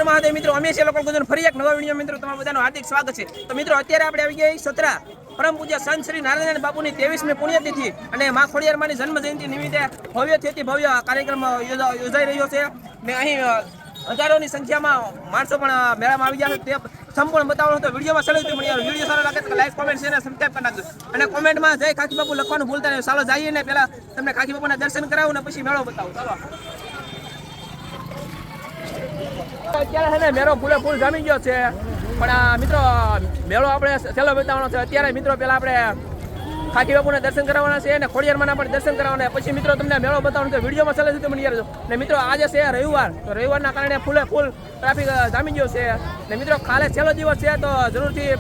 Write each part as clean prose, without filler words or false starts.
હર મહાદેવ મિત્રો, અમે છે લોકલ ગુજરાત ફરી એક નવા વિડીયો મિત્રો તમારા બધાનું હાર્દિક સ્વાગત છે। તો મિત્રો અત્યારે આપણે આવી ગયા સત્રા પરમ પૂજ્ય સંત શ્રી નારાયણ બાપુની 23મી પુણ્યતિથિ અને મા ખોડિયાર માની જન્મ જયંતિ નિમિત્તે ભવ્યથી ભવ્ય કાર્યક્રમ યોજાઈ રહ્યો છે ને અહીં હજારોની સંખ્યામાં માણસો પણ મેળામાં આવી ગયા છે। તે સંપૂર્ણ બતાવવાનો હતો વિડીયોમાં સળગતી મળી આવે। વિડીયો સારો લાગે તો લાઈક કોમેન્ટ શેર અને સબસ્ક્રાઇબ કરી નાખજો અને કોમેન્ટમાં જય ખાકી બાપુ લખવાનું ભૂલતા નહીં। ચાલો જઈએ ને પહેલા તમને ખાકી બાપુના દર્શન કરાવું ને પછી મેળો બતાવું। ચાલો અત્યારે છે ને મેળો ફૂલે ફૂલ જામી ગયો છે પણ મિત્રો મેળો આપણે છેલ્લો બતાવવાનો છે। અત્યારે મિત્રો પહેલા આપણે ખાકી બાપુના દર્શન કરાવવાના છે અને ખોડિયારમાંના પણ દર્શન કરાવવાના પછી મિત્રો તમને મેળો બતાવવાનો છે। વિડીયોમાં ચાલે છે મળી આવજો ને મિત્રો આજે છે રવિવાર, તો રવિવારના કારણે ફૂલે ફૂલ ટ્રાફિક જામી ગયો છે ને મિત્રો કાલે છેલ્લો દિવસ છે તો જરૂરથી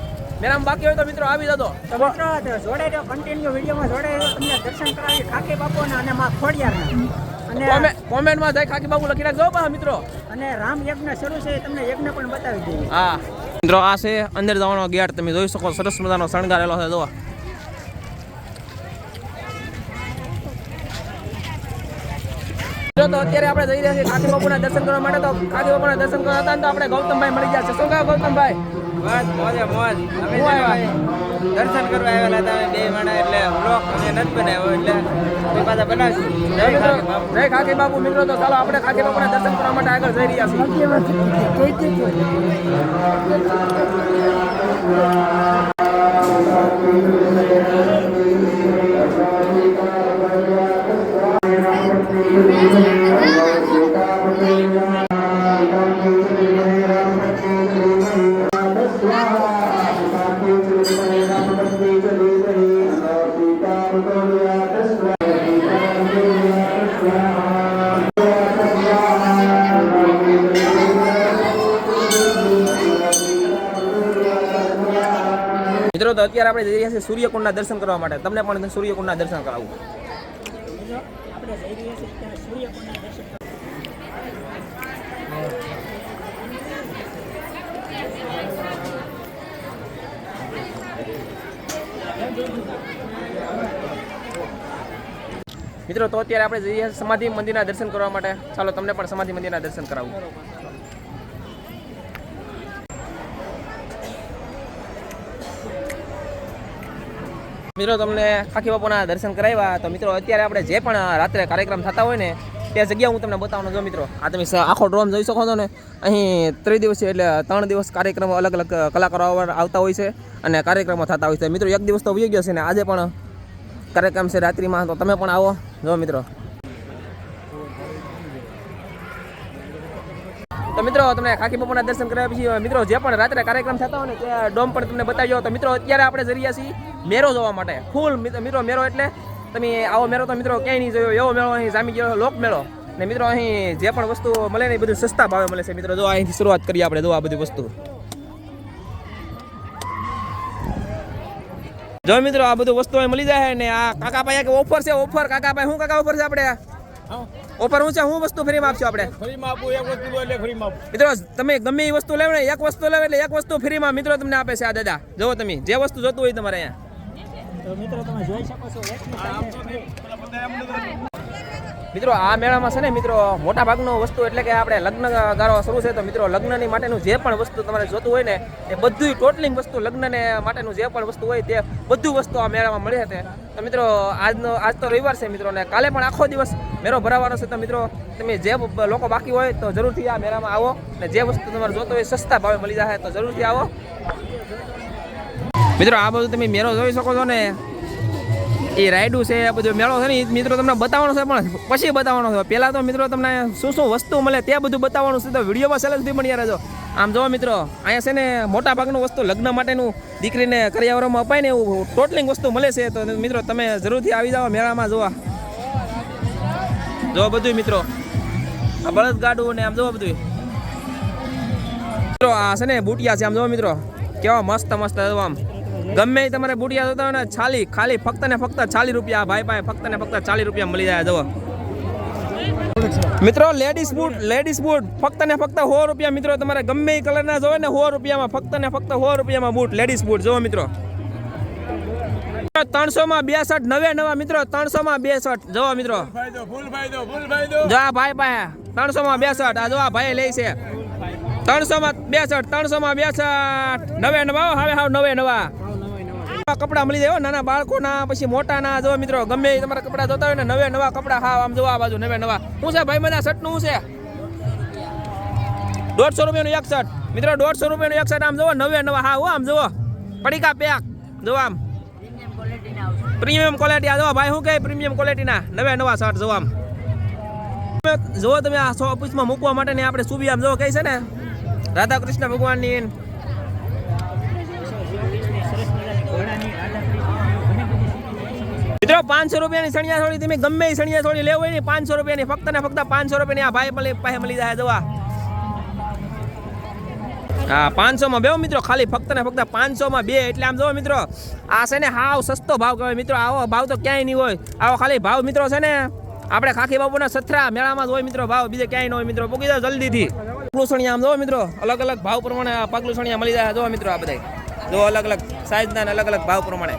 મેળામાં બાકી હોય તો મિત્રો આવી જતો। જોડે કન્ટિન્યુ વિડીયોમાં જોડે તમને દર્શન કરાવી ખાકી બાપુના અને માં ખોડિયારના અને કોમેન્ટમાં જાય ખાકી બાપુ લખી રાખજો બા મિત્રો। અને રામ યજ્ઞ શરૂ છે તમને યજ્ઞ પણ બતાવી દઈએ। હા મિત્રો આ છે અંદર જવાનો ગેટ, તમે જોઈ શકો સરસ મજાનો શણગારેલો છે। જોવા તો અત્યારે આપણે જઈ રહ્યા છીએ ખાકી બાપુના દર્શન કરવા માટે। તો ખાકી બાપુના દર્શન કરવા હતા તો આપણે ગૌતમભાઈ મળી ગયા છે। શું કહો ગૌતમભાઈ? બસ મોજે મોજ। અમે દર્શન કરવા આવેલા હતા બે માણા એટલે બ્લોક અમે નથી બનાવ્યો એટલે કોઈ પાછા બનાવશું। જય ખાકી બાપુ મિત્રો। તો ચાલો આપણે ખાકી બાપુના દર્શન કરવા માટે આગળ જઈ રહ્યા છીએ। મિત્રો તો અત્યારે આપણે જઈ રહ્યા છીએ સૂર્યકુંડના દર્શન કરવા માટે। તમને પણ સૂર્યકુંડના દર્શન કરાવું। આપણે જઈ રહ્યા છીએ અત્યારે સૂર્યકુંડના દર્શન મિત્રો તો અત્યારે આપણે જઈ રહ્યા છીએ સમાધિ મંદિરના દર્શન કરવા માટે। ચાલો તમને પણ સમાધિ મંદિરના દર્શન કરાવું। મિત્રો તમને ખાકી બાપુના દર્શન કરાવ્યા। તો મિત્રો અત્યારે આપણે જે પણ રાત્રે કાર્યક્રમ થતા હોય ને તે જગ્યા હું તમને બતાવવાનો છું। મિત્રો આ તમે આખો ડ્રોમ જોઈ શકો છો ને, અહીં 3 દિવસીય એટલે 3 દિવસ કાર્યક્રમો અલગ અલગ કલાકારો આવતા હોય છે અને કાર્યક્રમો થતા હોય છે। મિત્રો એક દિવસ તો વહી ગયો છે ને આજે પણ કાર્યક્રમ છે રાત્રિમાં, તો તમે પણ આવો। જો મિત્રો તો મિત્રો તમને ખાકી બાપુના દર્શન કર્યા પછી મિત્રો જે પણ રાત્રે કાર્યક્રમ થતા હોય ને તે ડોમ પણ તમને બતાવ્યો। તો મિત્રો અત્યારે આપણે જઈ રહ્યા છીએ મેળો જોવા માટે। ફૂલ મિત્રો મેળો એટલે તમે આવો મેળો તો મિત્રો ક્યાંય નહીં જોયો એવો મેળો અહીં જામી ગયો લોક મેળો ને મિત્રો અહીં જે પણ વસ્તુ મળે ને એ બધું સસ્તા ભાવે મળે છે। મિત્રો જો અહીંથી શરૂઆત કરીએ આપણે। જો આ બધી વસ્તુ જો મિત્રો આ બધું વસ્તુ અહીં મળી જાય ને આ કાકા ભાઈ કે ઓફર છે ઓફર। કાકા ભાઈ શું કાકા ઓફર છે આપણે? ઓફર શું છે? શું વસ્તુ ફ્રીમાં આપશો આપણે? ફ્રીમાં આપું એક વસ્તુ એટલે ફ્રીમાં આપું। મિત્રો તમે ગમે એ વસ્તુ લેવ ને એક વસ્તુ લેવ એટલે એક વસ્તુ ફ્રીમાં મિત્રો તમને આપે છે આ દાદા। જો તમે જે વસ્તુ જોતું હોય તમારે અહીંયા। તો મિત્રો તમે જોઈ શકો છો મિત્રો આ મેળામાં છે ને મિત્રો મોટા ભાગનું વસ્તુ એટલે કે આપણે લગ્ન ગાળો શરૂ છે તો મિત્રો લગ્નની માટેનું જે પણ વસ્તુ તમારે જોતું હોય ને એ બધું ટોટલિંગ વસ્તુ લગ્નને માટેનું જે પણ વસ્તુ હોય તે બધું વસ્તુ આ મેળામાં મળે છે। તો મિત્રો આજ તો રવિવાર છે મિત્રો ને કાલે પણ આખો દિવસ મેળો ભરાવાનો છે। તો મિત્રો તમે જે લોકો બાકી હોય તો જરૂરથી આ મેળામાં આવો ને જે વસ્તુ તમારે જોતો હોય સસ્તા ભાવે મળી જશે તો જરૂરથી આવો। મિત્રો આ બધું તમે મેળો જોઈ શકો છો ને એ રાયડું છે આ બધો મેળો છે ને મિત્રો તમને બતાવવાનો છે પણ પછી બતાવવાનો છે। પહેલાં તો મિત્રો તમને શું શું વસ્તુ મળે તે બધું બતાવવાનું છે। તો વિડીયોમાં સેલેક્ટ સુધી બની રહેજો। આમ જો મિત્રો અહીંયા છે ને મોટા ભાગનું વસ્તુ લગ્ન માટેનું દીકરીને કરિયાવરમાં અપાય ને એવું ટોટલિંગ વસ્તુ મળે છે। તો મિત્રો તમે જરૂરથી આવી જાઓ મેળામાં જોવા। જો બધું મિત્રો આ બળદગાડું ને આમ જોવો બધું મિત્રો આ છે ને બુટિયા છે। આમ જોવો મિત્રો કેવા મસ્ત મસ્ત આમ ગમે તમારે બુટિયા જોતા હોય ને ખાલી ફક્ત ને ફક્ત 40 રૂપિયા ભાઈ ભાઈ ફક્ત ને ફક્ત 40 રૂપિયા મળી જાય। જુઓ મિત્રો લેડીઝ બૂટ ફક્ત ને ફક્ત 100 રૂપિયા। મિત્રો તમારે ગમે એ કલરના જોવે ને 100 રૂપિયામાં ફક્ત ને ફક્ત 100 રૂપિયામાં બૂટ લેડીઝ બૂટ। જુઓ મિત્રો 300 માં 2 શર્ટ નવા મિત્રો 300 માં 2 શર્ટ। જુઓ મિત્રો ફૂલ ફાયદો જો આ ભાઈ 300 માં 2 શર્ટ। આ જો આ ભાઈ લે છે 300 માં 62, 300 માં 62, નવે નવા હવે હાવ નવે નવા કપડા મળી જાય નાના બાળકોના પછી મોટાના જો મિત્રો ગમે એ તમારા કપડા જોતા હોય ને નવે નવા કપડા હા આમ જો આ બાજુ નવે નવા શું છે ભાઈ બધા શર્ટનું શું છે 150 રૂપિયાનું એક શર્ટ મિત્રો 150 રૂપિયાનું એક શર્ટ આમ જોવો નવે નવા હા આમ જોવો પડીકા પેક જો આમ પ્રીમિયમ ક્વોલિટી આ જો ભાઈ શું કહે પ્રીમિયમ ક્વોલિટીના નવે નવા શર્ટ જો આમ જો તમે આ ઓફિસમાં મૂકવા માટે ને આપણે સુબી આમ જો કઈ છે ને રાધા કૃષ્ણ ભગવાનની મિત્રો 500 રૂપિયાની સણિયા થોડી તમે ગમે એ સણિયા થોડી લેવો હોય ને 500 રૂપિયાની ફક્ત ને ફક્ત 500 રૂપિયાની આ ભાઈ પાસે મળી જાય જવા હા 500 માં બે મિત્રો ખાલી ફક્ત ને ફક્ત 500 માં બે એટલે આમ જો મિત્રો આ છે ને હાવ સસ્તો ભાવ કહેવાય મિત્રો આવો ભાવ તો ક્યાંય નહીં હોય આવો ખાલી ભાવ મિત્રો છે ને આપણે ખાખી બાપુના સથરા મેળામાં જ હોય મિત્રો ભાવ બીજે ક્યાંય ન હોય મિત્રો પૂકી જાવ જલ્દીથી પગલું સણિયા આમ જો મિત્રો અલગ અલગ ભાવ પ્રમાણે પગલું સણિયા મળી જાય જો મિત્રો આ બધા જો અલગ અલગ સાઈઝના અલગ અલગ ભાવ પ્રમાણે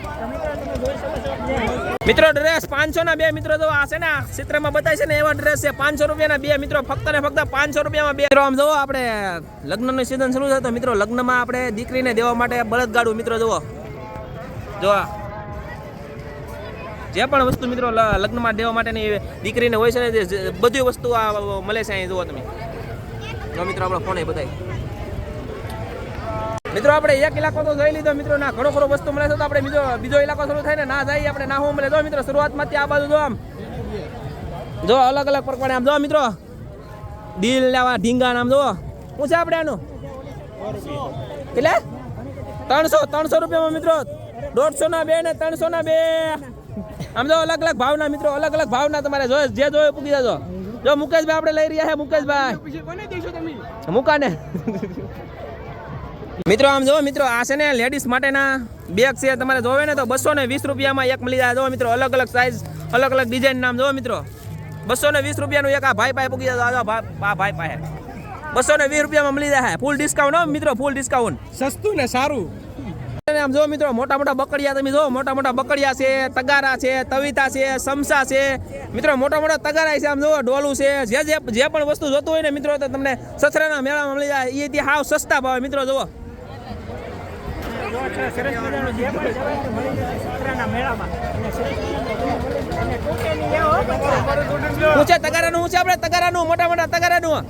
મિત્રો ડ્રેસ 500 ના બે મિત્રો જો આ છે ને ચિત્રમાં બતાય છે ને એવા ડ્રેસ છે 500 રૂપિયાના બે મિત્રો ફક્ત ને ફક્ત 500 રૂપિયામાં બે મિત્રો આમ જો આપણે લગ્નની સીઝન શરૂ થાય તો મિત્રો લગ્નમાં આપણે દીકરીને દેવા માટે બળદગાડું મિત્રો જુઓ જો જે પણ વસ્તુ મિત્રો લગ્નમાં દેવા માટેની દીકરીને હોય છે ને બધી વસ્તુ આ મળે છે અહીં જુઓ તમે જો મિત્રો આપણો ફોન એ બતાય મિત્રો આપણે એક ઇલાકો તો જોઈ લીધો મિત્રો ના ઘણો ખરો વસ્તુ મળે છે તો આપણે બીજો ઇલાકો શરૂ થાય ને ના જાય આપણે ના હું મળે જો મિત્રો શરૂઆતમાં ત્યાં બાજુ જો આમ જો અલગ અલગ પ્રકારે આમ જો મિત્રો દિલ લેવા ઢીંગા આમ જો શું છે આપણે આનું એટલે 300 રૂપિયામાં મિત્રો 150 ના બે ને 300 ના બે આમ જો અલગ અલગ ભાવના મિત્રો અલગ અલગ ભાવના તમારે જો જે જોયે પૂકી જાજો જો મુકેશભાઈ આપણે લઈ રહ્યા છે મુકેશભાઈ મુકાને મિત્રો આમ જો મિત્રો આ છે ને લેડીઝ માટેના બેગ છે તમારે જોવે ને તો 220 રૂપિયામાં એક મળી જાય જો મિત્રો અલગ અલગ સાઈઝ અલગ અલગ ડિઝાઇન નામ જો મિત્રો 220 રૂપિયાનું એક આ ભાઈ પાસે પૂકી જાય આ ભાઈ પાસે 220 રૂપિયામાં મળી જાય ફૂલ ડિસ્કાઉન્ટ હો મિત્રો ફૂલ ડિસ્કાઉન્ટ સસ્તું ને સારું આમ જો મિત્રો મોટા મોટા બકડિયા તમે જો મોટા મોટા બકડિયા છે તગારા છે તવીતા છે સમસા છે મિત્રો મોટા મોટા તગારા છે આમ જો ડોલું છે જે પણ વસ્તુ જોતું હોય ને મિત્રો તો તમને સસરાના મેળામાં મળી જાય એ હાવ સસ્તા ભાવે મિત્રો જુઓ સરસ મજાનું જે પણ જવાય મળી જાય સત્રાના મેળામાં અને સરસ અને ટોકેની લેવો ઊંચે તગારાનું ઊંચે આપણે તગારાનું મોટા મોટા તગારાનું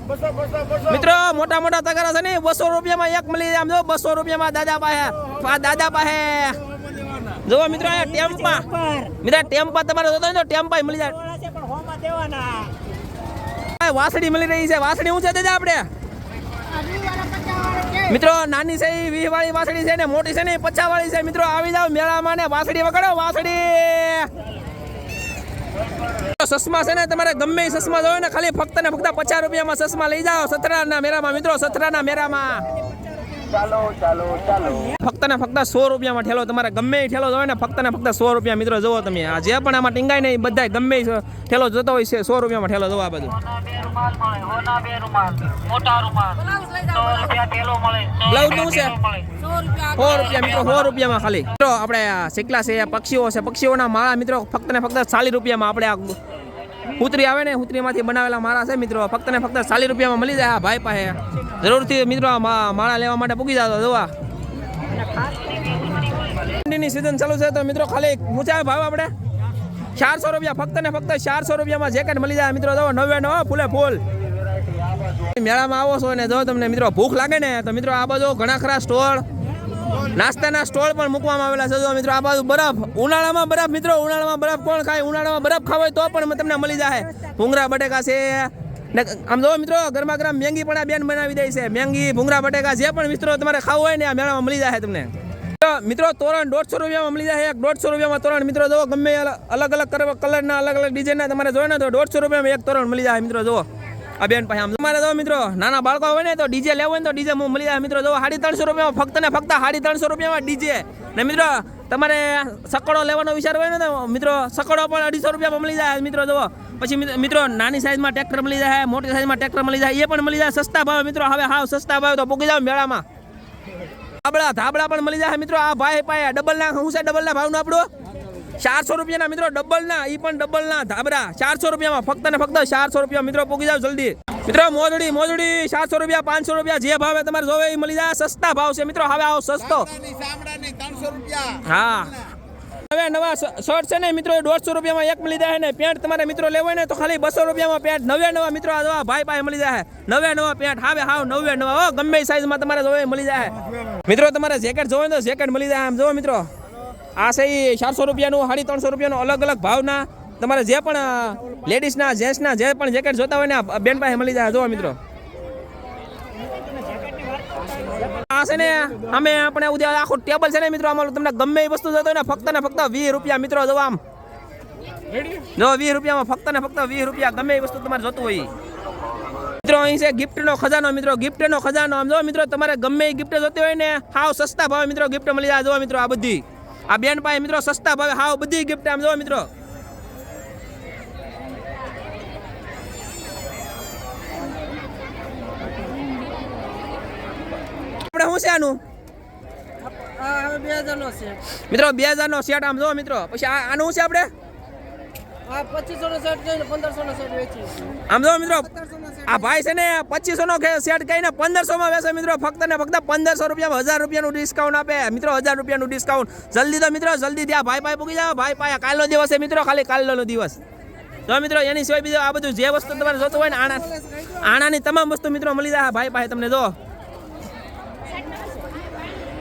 મિત્રો મોટા મોટા તગારા છે ને 200 રૂપિયામાં એક મળી જાય આમ જો 200 રૂપિયામાં દાદા પાસે જો મિત્રો આ ટેમ્પા મિત્રો ટેમ્પા તમારે જોતો હોય તો ટેમ્પા મળી જાય પણ હોમાં દેવાના વાસળી મળી રહી છે વાસળી ઊંચે દેજા આપણે મિત્રો નાની છે 20 વાળી વાસળી છે ને મોટી છે ને 50 વાળી છે મિત્રો આવી જાવ મેળામાં ને વાસળી વગાડો વાસળી સસમા છે ને તમારે ગમે એ સસમા જોયો ને ખાલી ફક્ત ને ફક્ત 50 રૂપિયામાં સસમા લઈ જાઓ સતરાના મેળામાં મિત્રો સતરાના મેળામાં ફક્ત ને ફક્ત 100 રૂપિયામાં ઠેલો તમારે ગમે એ ઠેલો જોયો ને ફક્ત ને ફક્ત 100 રૂપિયા મિત્રો જોવો તમે આ જે પણ આમાં ટીંગાય ને બધા ગમે એ ઠેલો જોતો હોય છે 100 રૂપિયામાં ઠેલો જોવો આ બધું બ્લાઉઝ નું છે 100 રૂપિયા મિત્રો 100 રૂપિયામાં ખાલી મિત્રો આપણે શીકલા છે પક્ષીઓ છે પક્ષીઓના માળા મિત્રો ફક્ત ને ફક્ત 40 રૂપિયામાં આપણે આ હુતરી આવે ને હુતરીમાંથી બનાવેલા માળા છે મિત્રો ફક્ત ને ફક્ત 40 રૂપિયામાં મળી જાય આ ભાઈ પાસે જરૂરથી મિત્રો માળા લેવા માટે પૂકી જાતો જોવા ઠંડીની સીઝન ચાલુ છે તો મિત્રો ખાલી ઊંચા ભાવ આપણે 400 રૂપિયા ફક્ત ને ફક્ત 400 રૂપિયામાં જેકેટ મળી જાય મિત્રો જો 99 ફૂલે ફૂલ મેળામાં આવો છો ને જો તમને મિત્રો ભૂખ લાગે ને તો મિત્રો આ બાજુ ઘણા ખરા સ્ટોલ નાસ્તાના સ્ટોલ પણ મૂકવામાં આવેલા છે જો મિત્રો આ બાજુ બરફ ઉનાળામાં બરફ મિત્રો ઉનાળામાં બરફ કોણ ખાય ઉનાળામાં બરફ ખાવ હોય તો પણ તમને મળી જાય ભૂંગરા બટેકા છે ને આમ જો મિત્રો ગરમા ગરમ મેંગી પણ આ બેન બનાવી દે છે મેંગી ભૂંગરા બટેકા જે પણ મિત્રો તમારે ખાવું હોય ને આ મેળામાં મળી જાય તમને મિત્રો તોરણ 150 રૂપિયામાં મળી જાય 150 રૂપિયામાં તોરણ મિત્રો જો ગમે અલગ અલગ કલરના અલગ અલગ ડિઝાઇનના તમારે જોઈએ ને તો 150 રૂપિયામાં એક તોરણ મળી જાય મિત્રો જો આ બેન પાસે આમ તમારે જો મિત્રો નાના બાળકો હોય ને તો ડીજે લેવું હોય ને તો ડીજે મળી જાય મિત્રો જો 350 રૂપિયામાં ફક્ત ને ફક્ત 350 રૂપિયામાં ડીજે ને મિત્રો તમારે સકડો લેવાનો વિચાર હોય ને તો મિત્રો સકડો પણ 250 રૂપિયામાં મળી જાય મિત્રો જો પછી મિત્રો નાની સાઈઝમાં ટ્રેક્ટર મળી જાય મોટી સાઈઝમાં ટ્રેક્ટર મળી જાય એ પણ મળી જાય સસ્તા ભાવે મિત્રો હવે હાવ સસ્તા ભાવે તો પૂકી જાવ મેળામાં ધાબળા પણ મળી જાય મિત્રો આ ભાઈ પાયા ડબલ ના શું છે ડબલ ના ભાવનું આપણું 400 રૂપિયાના મિત્રો ડબલ ના ઈ પણ ડબલ ના ધાબળા 400 રૂપિયામાં ફક્ત ને ફક્ત 400 રૂપિયા મિત્રો પૂકી જાવ જલ્દી મિત્રો મોજડી 700 રૂપિયા 500 રૂપિયા જે ભાવે તમારે જોવે એ મળી જાય સસ્તા ભાવ છે મિત્રો હવે આવો સસ્તો હા હવે નવા શર્ટ છે ને મિત્રો 150 રૂપિયામાં એક મળી જાય ને પેન્ટ તમારે મિત્રો લેવો હોય ને તો ખાલી 200 રૂપિયામાં પેન્ટ નવા મિત્રો આ ભાઈ પાસે મળી જાય નવા પેન્ટ હવે હાવ નવા હો ગમે સાઈઝમાં તમારે જોવે મળી જાય મિત્રો તમારે જેકેટ જોવે તો જેકેટ મળી જાય આમ જોવો મિત્રો આ છે 400 રૂપિયાનું 350 રૂપિયાનું અલગ અલગ ભાવના તમારે જે પણ લેડીઝના જેન્ટ્સના જે પણ જેકેટ જોતા હોય ને બેન પાસે મળી જાય જોવો મિત્રો આ છે ને અમે આપણે ઉદ્યા આખું ટેબલ છે ને મિત્રો આમાં તમને ગમે એ વસ્તુ જોતો હોય ને ફક્ત 20 રૂપિયા મિત્રો જો આમ જો 20 રૂપિયામાં ફક્ત 20 રૂપિયા ગમે એ વસ્તુ તમારે જોતું હોય મિત્રો અહીં છે ગિફ્ટનો ખજાનો મિત્રો ગિફ્ટનો ખજાનો આમ જો મિત્રો તમારે ગમે એ ગિફ્ટ જોતી હોય ને હાવ સસ્તા ભાવે મિત્રો ગિફ્ટ મળી જાય જો મિત્રો આ બધી આ બેન પાસે મિત્રો સસ્તા ભાવે હાવ બધી ગિફ્ટ આમ જો મિત્રો આપણે શું છે આનું મિત્રો 2000 નો સેટ આમ જો મિત્રો પછી આનું શું છે આપણે 2500 નો સેટ કહીને 1500 નો સેટ વેચી આમ જો મિત્રો આ ભાઈ છે ને 2500 નો સેટ કહીને 1500 માં વેચે મિત્રો ફક્ત ને ફક્ત 1500 રૂપિયામાં 1000 રૂપિયાનું ડિસ્કાઉન્ટ આપે મિત્રો 1000 રૂપિયાનું ડિસ્કાઉન્ટ જલ્દી તો મિત્રો જલ્દી ત્યાં ભાઈ પાસે પૂકી જાવ ભાઈ પાસે કાલનો દિવસ છે મિત્રો ખાલી કાલનો દિવસ જો મિત્રો એની સિવાય બીજું આ બધું જે વસ્તુ તમારે જોતું હોય ને આણાની તમામ વસ્તુ મિત્રો મળી જાય ભાઈ પાસે તમને જો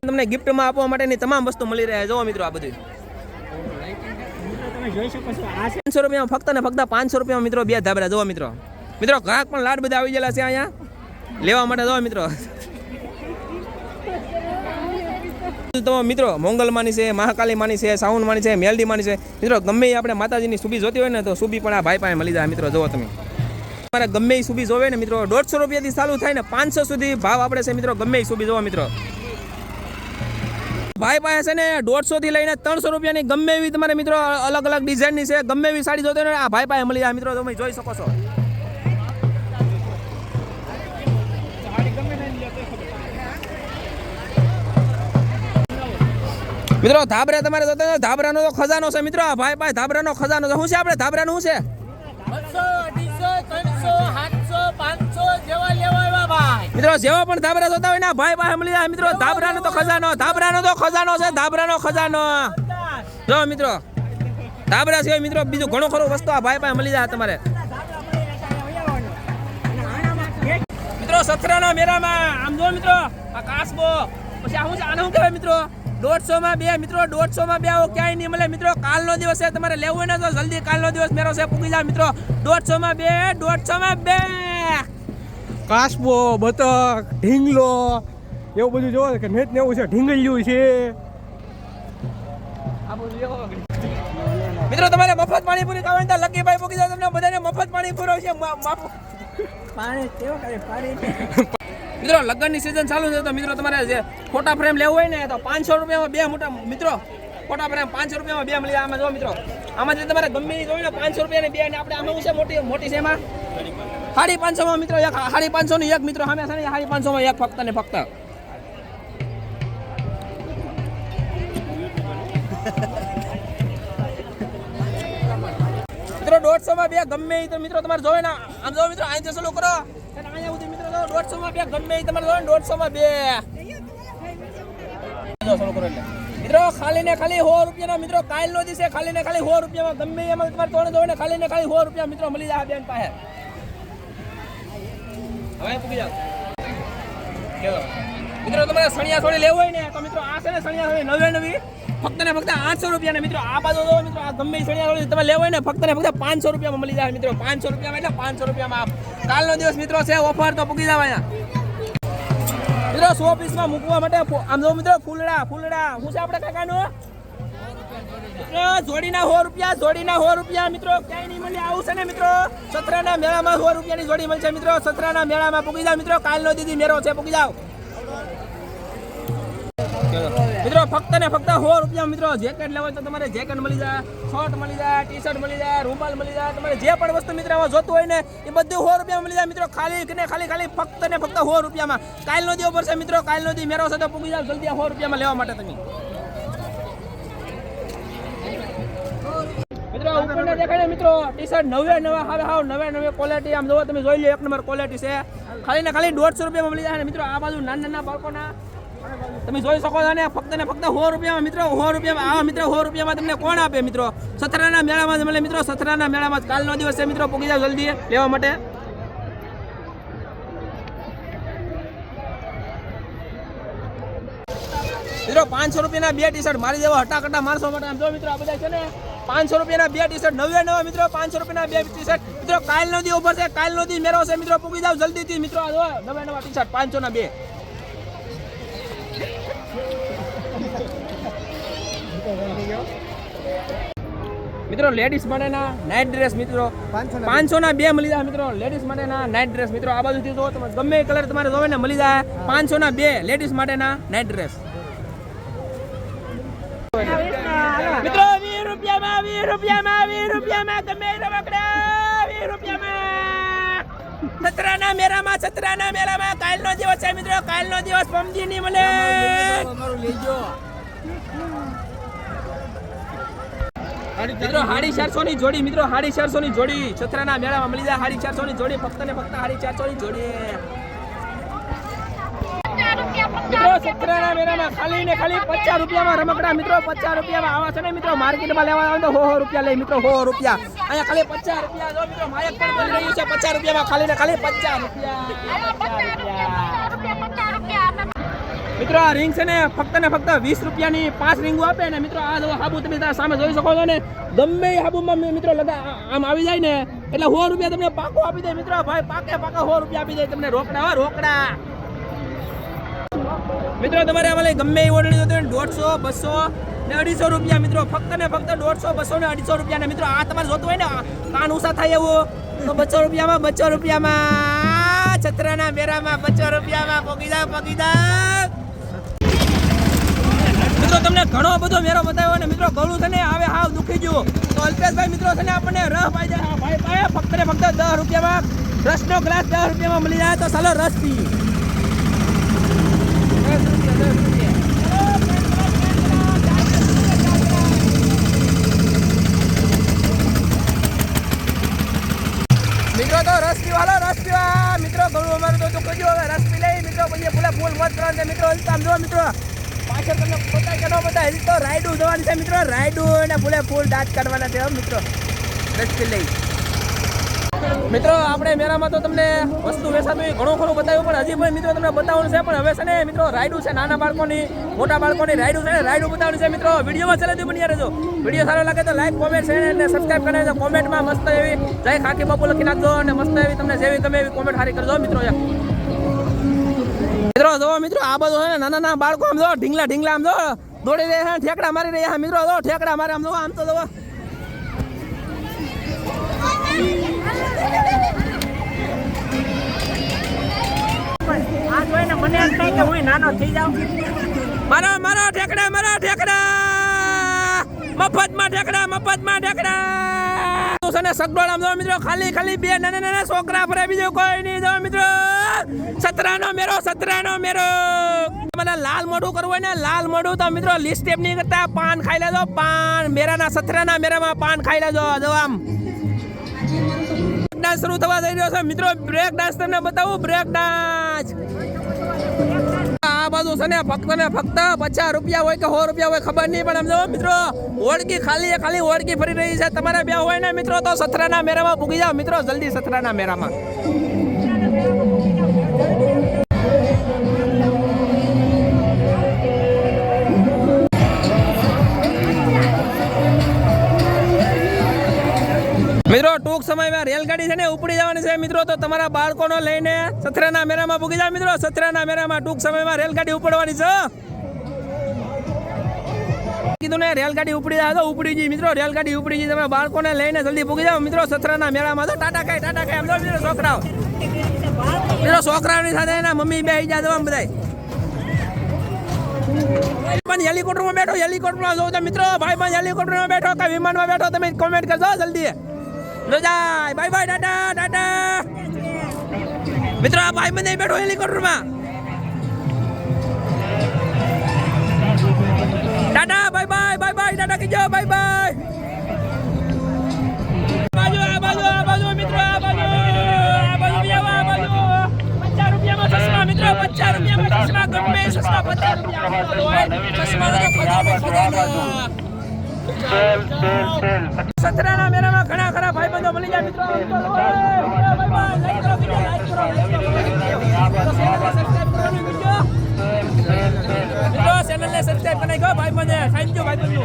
તમને ગિફ્ટમાં આપવા માટેની તમામ વસ્તુ મળી રહે જો મિત્રો આ બધું તમે જોઈ શકો છો આ 500 રૂપિયામાં ફક્ત ને ફક્ત 500 રૂપિયામાં મિત્રો બે ધાબરા જો મિત્રો મિત્રો ગ્રાહક પણ લાડ બધા આવી ગયેલા છે અહીંયા લેવા માટે જો મિત્રો તો મિત્રો મોંગલમાની છે મહાકાલી માની છે સાઉન માની છે મેલડી માની છે મિત્રો ગમે એ આપણે માતાજીની સુબી જોતી હોય ને તો સુબી પણ આ ભાઈ પાસે મળી જાય મિત્રો જોવો તમે તમારે ગમે એ સુબી જોવે ને મિત્રો 150 રૂપિયાથી ચાલુ થાય ને 500 સુધી ભાવ આપણે છે મિત્રો ગમે એ સુબી જોવો મિત્રો ભાઈ પાસે છે ને 150 થી લઈને 300 રૂપિયાની ગમે એવી તમારે મિત્રો અલગ અલગ ડિઝાઇનની છે ગમે એવી સાડી જોતો હોય ને આ ભાઈ પાસે મળી જાય મિત્રો તમે જોઈ શકો છો મિત્રો ધાબરા તમારે જોતો હોય ધાબરાનો તો ખજાનો છે મિત્રો આ ભાઈ પાસે ધાબરાનો ખજાનો છે શું છે આપણે ધાબરાનું શું છે 200 250 300 400 જેવા લેવા ભાઈ મિત્રો જેવા પણ ધાબરા જોતા હોય ને ભાઈ પાસે મળી જાય મિત્રો ધાબરાનો તો ખજાનો છે ધાબરાનો ખજાનો જો મિત્રો ધાબરા સિવાય મિત્રો બીજું ઘણો ખરો વસ્તુ આ ભાઈ પાસે મળી જાય તમારે મિત્રો સથરાના મેળામાં આમ જો મિત્રો આ કાસબો પછી આ શું છે આને શું કહેવાય મિત્રો 150 માં બે મિત્રો 150 માં બે આવો ક્યાંય નહીં મળે મિત્રો કાલનો દિવસ છે તમારે લેવું હોય ને તો જલ્દી કાલનો દિવસ મેરો છે પૂકી જાય મિત્રો 150 માં બે કાસબો બતક ઢીંગલો એવું બધું જોવો કે નેટ ને એવું છે ઢીંગલિયું છે આ બધું લેવો મિત્રો તમારે મફત પાણીપુરી ખાવાની તો લકીભાઈ પૂકી જાય તમને બધાને મફત પાણીપુરી છે પાણી કેવો કરે પાણી મિત્રો લગ્નની સિઝન ચાલુ છે તો મિત્રો તમારે જે ફોટા ફ્રેમ લેવું હોય ને તો 500 રૂપિયામાં બે મોટા મિત્રો ફોટા ફ્રેમ 500 રૂપિયામાં બે મળી આમાં જો મિત્રો આમાં જે તમારે ગમે એ જોઈને 500 રૂપિયાની બે અને આપણે આમાં શું છે મોટી છે એમાં 550 માં મિત્રો એક 550 ની એક મિત્રો સામે છે 550 માં એક ફક્ત ને ફક્ત મિત્રો 150 માં બે ગમે એ તો મિત્રો તમારે જોવે ને આમ જો મિત્રો અહીં જશો કરો અહીંયા સુધી મિત્રો 150 માં બે ગમે એ તમારે જોવે ને 150 માં બે મિત્રો ખાલી ને ખાલી 100 રૂપિયાના મિત્રો કાલનો દિવસે ખાલી ને ખાલી 100 રૂપિયામાં ગમે એમાં તમારે તોડે જોવે ને ખાલી 100 રૂપિયા મિત્રો મળી જાય બેન પાસે હવે પૂકી જાવ મિત્રો તમારે સણિયા થોડી લેવું હોય ને તો મિત્રો આ છે ને સણિયા થોડી નવી ફક્ત ને ફક્ત 800 રૂપિયા ને મિત્રો આ બાજુ જો મિત્રો આ ગમે સણિયા થોડી તમે લેવું હોય ને ફક્ત 500 રૂપિયામાં મળી જાય મિત્રો 500 રૂપિયામાં એટલે 500 રૂપિયામાં કાલનો દિવસ મિત્રો છે ઓફર તો પૂકી જાવ અહીંયા મિત્રો 100 પીસમાં મૂકવા માટે આમ જો મિત્રો ફૂલડા શું છે આપણે કાકાનું જોડીના 100 રૂપિયા મિત્રો ક્યાંય નહીં મળે આવું છે ને મિત્રો સત્રાના મેળામાં 100 રૂપિયાની જોડી મળશે મિત્રો સત્રાના મેળામાં પૂકી જાવ મિત્રો કાલનો દીદી મેળો છે પૂકી જાવ મિત્રો ફક્ત ને ફક્ત 100 રૂપિયા મિત્રો જેકેટ લેવો તો તમારે જેકેટ મળી જાય શર્ટ મળી જાય ટી-શર્ટ મળી જાય રૂમાલ મળી જાય તમારે જે પણ વસ્તુ મિત્રો જોતું હોય ને એ બધું 100 રૂપિયામાં મળી જાય મિત્રો ખાલી ફક્ત ને ફક્ત 100 રૂપિયામાં કાલનો દી ઉપર છે મિત્રો કાલનો દી મેળો છે તો પૂકી જાવ જલ્દી 100 રૂપિયામાં લેવા માટે તમે મિત્રો ઉપરના દેખાડે મિત્રો ટી શર્ટ 99 હાવ 99 ક્વોલિટી આમ જોવો તમે જોઈ લો એક નંબર ક્વોલિટી છે ખાલી ને ખાલી 150 રૂપિયામાં મળી જાય ને મિત્રો આ બાજુ નાના બાળકોના તમે જોઈ શકો છો ને ફક્ત 100 રૂપિયામાં મિત્રો 100 રૂપિયામાં આવા મિત્રો 100 રૂપિયામાં તમને કોણ આપે મિત્રો સથરાના મેળામાં જ મળે મિત્રો સથરાના મેળામાં કાલનો દિવસ છે મિત્રો પૂગી જાવ જલ્દી લેવા માટે મિત્રો 500 રૂપિયાના બે ટી શર્ટ મારી દેવા હટાકટા માણસો માટે આમ જો મિત્રો આ બધા છે ને 500 રૂપિયાના બે ટી શર્ટ 99 મિત્રો 500 રૂપિયાના બે ટી શર્ટ મિત્રો કાલનો દી ઉપર છે કાલનો દી મેળો છે મિત્રો પૂગી જાવ જલ્દીથી મિત્રો આ જો 99 ટી શર્ટ 500 ના બે મિત્રો લેડીઝ માટેના નાઇટ ડ્રેસ મિત્રો 500 ના બે મળી જાય મિત્રો લેડીઝ માટેના નાઇટ ડ્રેસ મિત્રો આ બાજુથી જો તમે ગમે એ કલર તમારે જોવે ને મળી જાય 500 ના બે લેડીઝ માટેના નાઇટ ડ્રેસ મિત્રો 20 રૂપિયામાં ગમે રમકડા 20 રૂપિયામાં સતરાના મેળામાં કાલનો દિવસ છે મિત્રો કાલનો દિવસ પમજી ની મળે મિત્રો 450 ની જોડી મિત્રો 450 ની જોડી સતરાના મેળામાં મળી જાય 450 ની જોડી ફક્ત ને ફક્ત 450 ની જોડી મિત્રો સતરાના મેળામાં ખાલી ને ખાલી 50 રૂપિયામાં રમકડા મિત્રો 50 રૂપિયામાં આવા છે ને મિત્રો માર્કેટમાં લેવા આવે તો 100 રૂપિયા લઈ મિત્રો 100 રૂપિયા અહીંયા ખાલી 50 રૂપિયા જો મિત્રો માયક પણ બની રહ્યું છે 50 રૂપિયામાં ખાલી ને ખાલી 50 રૂપિયા મિત્રો આ રિંગ છે ને ફક્ત 20 રૂપિયાની 5 રીંગો આપે ને મિત્રો આ જો હાબુ તમે સામે જોઈ શકો છો ને ગમે એ હાબુમાં મિત્રો લગા આમ આવી જાય ને એટલે 100 રૂપિયા તમને પાકો આપી દે મિત્રો ભાઈ પાકે 100 રૂપિયા આપી દે તમને રોકડા રોકડા મિત્રો તમારે આમાં ગમે એ ઓર્ડર તો 150 200 ને 250 રૂપિયા મિત્રો ફક્ત ને ફક્ત 150 200 ને 250 રૂપિયા ને મિત્રો આ તમારે જોતું હોય ને કાન ઉષા થાય એવું તો 200 રૂપિયામાં છત્રાના મેરામાં 200 રૂપિયામાં પોગી જાવ મિત્રો તમને ઘણો બધો મેરો બતાવ્યો ને મિત્રો ગળું છે ને હવે હાવ દુખી ગયું તો અલ્પેશભાઈ મિત્રો છે ને આપણને રસ પાઈ જાય ભાઈ પાયા ફક્ત ને ફક્ત 10 રૂપિયામાં રસનો ગ્લાસ 10 રૂપિયામાં મળી જાય તો ચાલો રસ પી મિત્રો તો રસ પીવા મિત્રો ઘણું અમારું તો દુખી ગયું હવે રસ પી લઈ મિત્રો પછી ફૂલ મત કરવા મિત્રો આમ જો મિત્રો પાછળ તમને બતાય કે ન બતાય હજી તો રાયડું જવાની છે મિત્રો રાયડું અને ફૂલ દાંત કાઢવાના છે મિત્રો રસથી લઈ મિત્રો આપણે મેળામાં તો તમને વસ્તુ વેચાતું ઘણું ખરું બતાવ્યું પણ હજી પણ મિત્રો તમને બતાવવાનું છે પણ હવે છે ને મિત્રો રાયડું છે નાના બાળકોની મોટા બાળકોની રાયડું છે ને રાયડું બતાવવાનું છે મિત્રો વિડીયોમાં ચાલે બની રહેજો વિડીયો સારો લાગે તો લાઈક કોમેન્ટ શેર અને સબસ્ક્રાઇબ કરી દેજો કોમેન્ટમાં મસ્ત એવી જય ખાકી બાપુ લખી નાખજો અને મસ્ત એવી તમને જેવી ગમે એવી કોમેન્ટ સારી કરજો મિત્રો મિત્રો જો મિત્રો આ બધું છે ને નાના બાળકો આમ જો ઢીંગલા આમ જો દોડી રહ્યા ઠેકડા મારી રહ્યા મિત્રો જો ઠેકડા મારે આમ જો આમ તો જો આ જોઈને મને એમ થાય કે હું નાનો થઈ જાઉં મારા ઠેકડા મફતમાં ઠેકડા છે ને સગડોળ આમ જો મિત્રો ખાલી બે નાના છોકરા ફરે બીજો કોઈ નહીં જો મિત્રો સતરાનો મેરો મને લાલ મોઢું કરવું હોય ને લાલ મોઢું તો મિત્રો લીસ્ટ સ્ટેપ નહીં કરતા પાન ખાઈ લેજો પાન સતરાના મેરામાં પાન ખાઈ લેજો જો આમ ડાન્સ શરૂ થવા જઈ રહ્યો છે મિત્રો બ્રેક ડાન્સ તમને બતાવું બ્રેક ડાન્સ આ બાજુ છે ને ફક્ત 50 રૂપિયા હોય કે 100 રૂપિયા હોય ખબર નહીં પણ આમ જો મિત્રો ઓળકી ખાલી ઓળકી ફરી રહી છે તમારે બે હોય ને મિત્રો તો સતરાના મેરામાં પૂગી જાવ મિત્રો જલ્દી સતરાના મેરામાં મિત્રો ટૂંક સમયમાં રેલગાડી છે ને ઉપડી જવાની છે મિત્રો તો તમારા બાળકોનો લઈને સતરાના મેળામાં પૂગી જાવ મિત્રો સતરાના મેળામાં ટૂંક સમયમાં રેલગાડી ઉપડવાની છે કીધું ને રેલગાડી ઉપડી જાય તો ઉપડી ગઈ મિત્રો રેલગાડી ઉપડી ગઈ તમારા બાળકોને લઈને જલ્દી પૂગી જાવ મિત્રો સતરાના મેળામાં તો ટાટા ખાય આમ તો મિત્રો છોકરાઓની સાથે એના મમ્મી બેસી જાય આમ બધાય પણ હેલિકોપ્ટરમાં જો મિત્રો ભાઈ પણ હેલિકોપ્ટરમાં બેઠો કે વિમાનમાં બેઠો તમે કોમેન્ટ કરજો જલ્દી બાય ટાટા મિત્રો આ ભાઈ બંધ બેઠો હેલિકોપ્ટરમાં ટાટા બાય ટાટા કીજો બાય સત્રાના મેળામાં ઘણા ખરા ભાઈબંધો મળી જાય મિત્રો. ચેનલને સબસ્ક્રાઇબ કરી નાખો ભાઈબંધે. થેન્ક યુ ભાઈબંધો.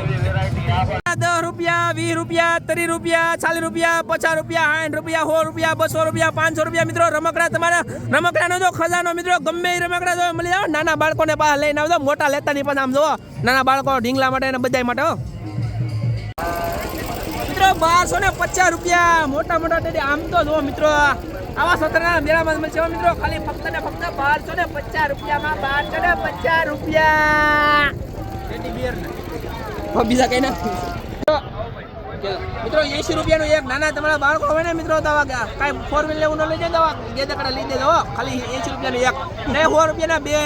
10 રૂપિયા, 20 રૂપિયા, 30 રૂપિયા, 40 રૂપિયા, 50 રૂપિયા, 60 રૂપિયા, 100 રૂપિયા, 200 રૂપિયા, 500 રૂપિયા મિત્રો. રમકડા તમારા રમકડાનો જો ખજાનો મિત્રો, ગમે એ રમકડા જો મળી જાવ. નાના બાળકોને બહાર લઈને આવજો, મોટા લેતા નહીં પણ આમ જો નાના બાળકો ઢીંગલા માટે અને બધા માટે. મિત્રો 1250 રૂપિયા મોટા મોટા ટેડી. આમ તો જો મિત્રો આવા સત્રના મેળામાં મળશે મિત્રો. ખાલી ફક્ત ને ફક્ત 1250 રૂપિયામાં. 1250 રૂપિયા બીજા કઈ ના મિત્રો. 80 રૂપિયાનું એક. નાના તમારા બાળકો હોય ને મિત્રો, તો કાંઈ 4 વ્હીલ લેવું ન લઈ જાય, દવા બે દકડા લઈ દેજો. ખાલી 80 રૂપિયાનું એક ને 100 રૂપિયાના બે.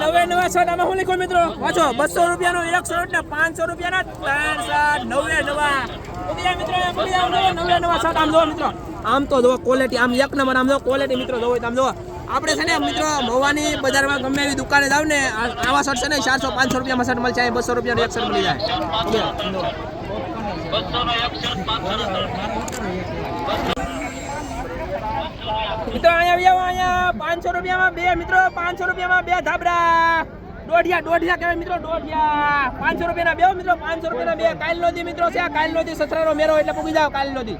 નવે નવા શર્ટ આમાં શું લખ્યું મિત્રો વાંચો. 200 રૂપિયાનો એક શર્ટ ને 500 રૂપિયાના 3 શર્ટ. નવે નવા મિત્રો, નવે નવા શર્ટ. આમ જો મિત્રો, આમ તો જો ક્વોલિટી આમ એક નંબર. આમ જો ક્વોલિટી મિત્રો જોવો આમ જો. આપણે છે ને મિત્રો મવાની બજારમાં ગમે એવી દુકાને જાવ ને, આવા શર્ટ છે ને 400-500 રૂપિયામાં શર્ટ મળશે. 200 રૂપિયાનો એક શર્ટ મળી જાય. મિત્રો અહીંયા 500 રૂપિયામાં બે મિત્રો. 500 રૂપિયામાં બે ધાબરા. દોઢિયા કહેવાય મિત્રો, દોઢિયા. 500 રૂપિયાના બે મિત્રો. 500 રૂપિયાના બે. કાલનો દી મિત્રો છે. કાલનો દી સત્રાનો મેળો એટલે પૂગી જાવ કાલનો દી.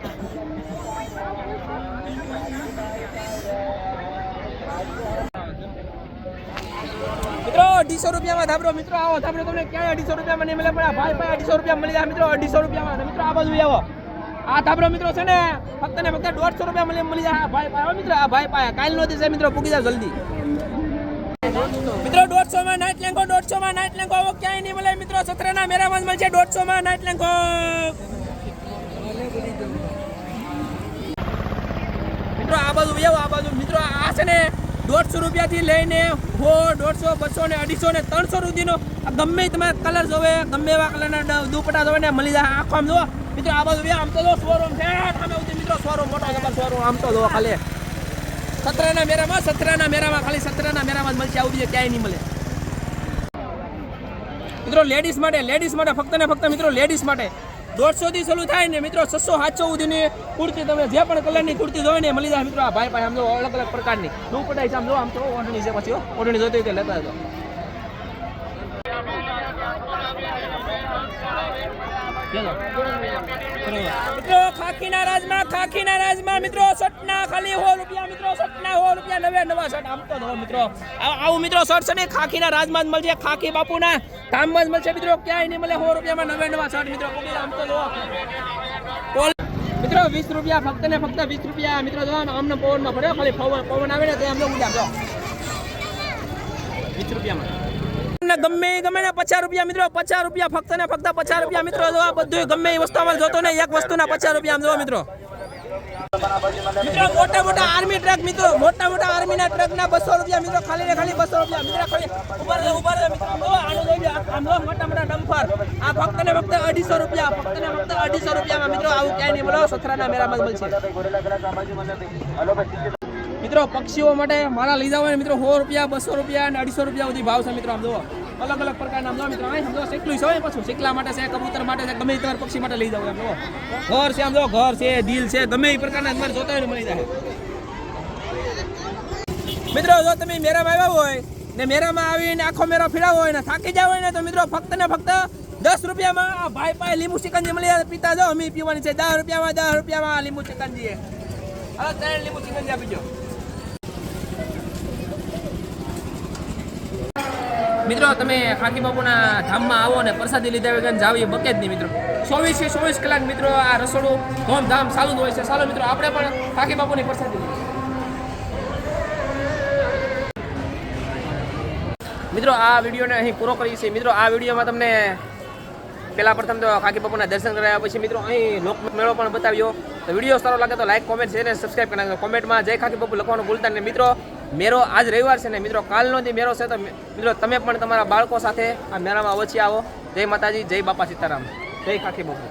મિત્રો 250 રૂપિયામાં ધાબરો મિત્રો. આવો ધાબરો તમને ક્યાંય 250 રૂપિયામાં નહીં મળે, પણ આ ભાઈ 250 રૂપિયા મળી જાય મિત્રો. 250 રૂપિયામાં મિત્રો આ બાજુ આવો. આ ધાબરો મિત્રો છે ને ફક્ત ને ફક્ત 150 રૂપિયા મળી જાય. ભાઈ પાયો મિત્રો, આ ભાઈ પાયા. કાલનો દિવસે મિત્રો પૂગી જાવ જલ્દી. મિત્રો 150 માં નાઇટ લેંગો. 150 માં નાઇટ લેંગો આવો ક્યાંય નહીં મળે મિત્રો. સત્રના મેળામાં મળશે 150 માં નાઇટ લેંગો. મિત્રો આ બાજુ આવો. આ બાજુ મિત્રો આ છે ને 150 રૂપિયાથી લઈને 100, 150, 200 ને 250 ને 300 સુધીનો ગમે તમારે કલર જોવે, ગમે એવા કલરના દુપટ્ટા જોવે ને મળી જાય. આખો આમ જો મિત્રો આ બાજુ આમ તો જો શોરૂમ છે. સામે ઉધી મિત્રો શોરૂમ, મોટો જબર શોરૂમ. આમ તો જો ખાલી સત્રાના મેળામાં ખાલી સત્રાના મેળામાં જ મળશે. આવું બીજે ક્યાંય નહીં મળે મિત્રો. લેડીઝ માટે ફક્ત ને ફક્ત મિત્રો લેડીઝ માટે 150 થી શરૂ થાય ને મિત્રો 600-700 સુધીની કુર્તી. તમે જે પણ કલરની કુર્તી જોઈ ને મળી જાય મિત્રો. આ ભાઈ પાસે આમ જો અલગ અલગ પ્રકારની દુપટ્ટા છે. આમ જો આમ તો ઓઢણી છે. પછી ઓઢણી જોતી હોય તો લેતા હતો. મિત્રો ખાખીના રાજમાં મિત્રો શર્ટના ખાલી 100 રૂપિયા મિત્રો. શર્ટના 100 રૂપિયા. નવે નવા શર્ટ. આમ તો જો મિત્રો આવું મિત્રો શર્ટ છે ને ખાખીના રાજમાં જ મળશે. ખાખી બાપુના ધામમાં જ મળશે મિત્રો. ક્યાંય નહીં મળે. 100 રૂપિયામાં નવે નવા શર્ટ મિત્રો. આમ તો જો મિત્રો 20 રૂપિયા. ફક્ત ને ફક્ત 20 રૂપિયા મિત્રો. જો આમને પવનમાં ફરે. ખાલી પવન આવે ને તો આમ ઉડા જો 20 રૂપિયામાં. ગમે ને 50 રૂપિયા મિત્રો. 50 રૂપિયા. ફક્ત ને ફક્ત 50 રૂપિયા મિત્રો. જો આ બધું ગમે એ વસ્તુ અમારે જોતો ને એક વસ્તુના 50 રૂપિયા. જો મિત્રો મોટા આર્મી ટ્રક મિત્રો. મોટા આર્મીના ટ્રકના 200 રૂપિયા મિત્રો. ખાલી ને ખાલી 200 રૂપિયા મિત્રો. ખાલી ઉભા રહે મિત્રો. આમ જો મોટા ડમ્ફર. આ ફક્ત ને ફક્ત 250 રૂપિયા. ફક્ત ને ફક્ત 250 રૂપિયામાં મિત્રો. આવું ક્યાંય નહીં મળે. સત્રાના મેળામાં જ મળશે મિત્રો. પક્ષીઓ માટે મારા લઈ જાવ ને મિત્રો 100 રૂપિયા, 200 રૂપિયા અને 250 રૂપિયા સુધી ભાવ છે મિત્રો. આમ જુઓ અલગ અલગ પ્રકારના. આમ જો મિત્રો સમજો શેકલું છે પાછું. શેકલા માટે છે, કબૂતર માટે છે, ગમે તમારે પક્ષી માટે લઈ જાવ. આમ જુઓ ઘર છે. આમ જો ઘર છે, દિલ છે, ગમે એ પ્રકારના તમારે જોતા હોય મળી જાય મિત્રો. જો તમે મેળામાં આવ્યા હોય ને મેળામાં આવીને આખો મેળો ફેરાવો હોય ને થાકી જાવ હોય ને તો મિત્રો ફક્ત ને ફક્ત 10 રૂપિયામાં આ ભાઈ પાસે લીંબુ ચિકનજી મળી જાય. પીતા જાઓ. અમે પીવાની છે 10 રૂપિયામાં લીંબુ ચિકનજી. હવે 3 લીંબુ ચિકનજી આપી દો મિત્રો. તમે ખાખી બાપુના ધામમાં આવો ને પ્રસાદી લીધા વગર જાવ એ બકે જ નહીં મિત્રો. 24 કલાક મિત્રો આ રસોડું ધોમધામ ચાલુ જ હોય છે. ચાલો મિત્રો આપણે પણ ખાખી બાપુની પ્રસાદી લઈએ. મિત્રો આ વિડીયોને અહીં પૂરો કરીએ છીએ મિત્રો. આ વિડીયોમાં તમને પહેલા પ્રથમ તો ખાખી બાપુના દર્શન કરાવ્યા, પછી મિત્રો અહીં લોકમેળો પણ બતાવ્યો. તો વિડીયો સારો લાગે તો લાઈક, કોમેન્ટ, શેર અને સબસ્ક્રાઈબ કરી નાખજો. કોમેન્ટમાં જય ખાખી બાપુ લખવાનું ભૂલતા નહીં મિત્રો. મેળો આજ રવિવાર છે ને મિત્રો. કાલનો જે મેળો છે તો મિત્રો તમે પણ તમારા બાળકો સાથે આ મેળામાં અવશ્ય આવો. જય માતાજી, જય બાપા સીતારામ, જય ખાખી બાપુ.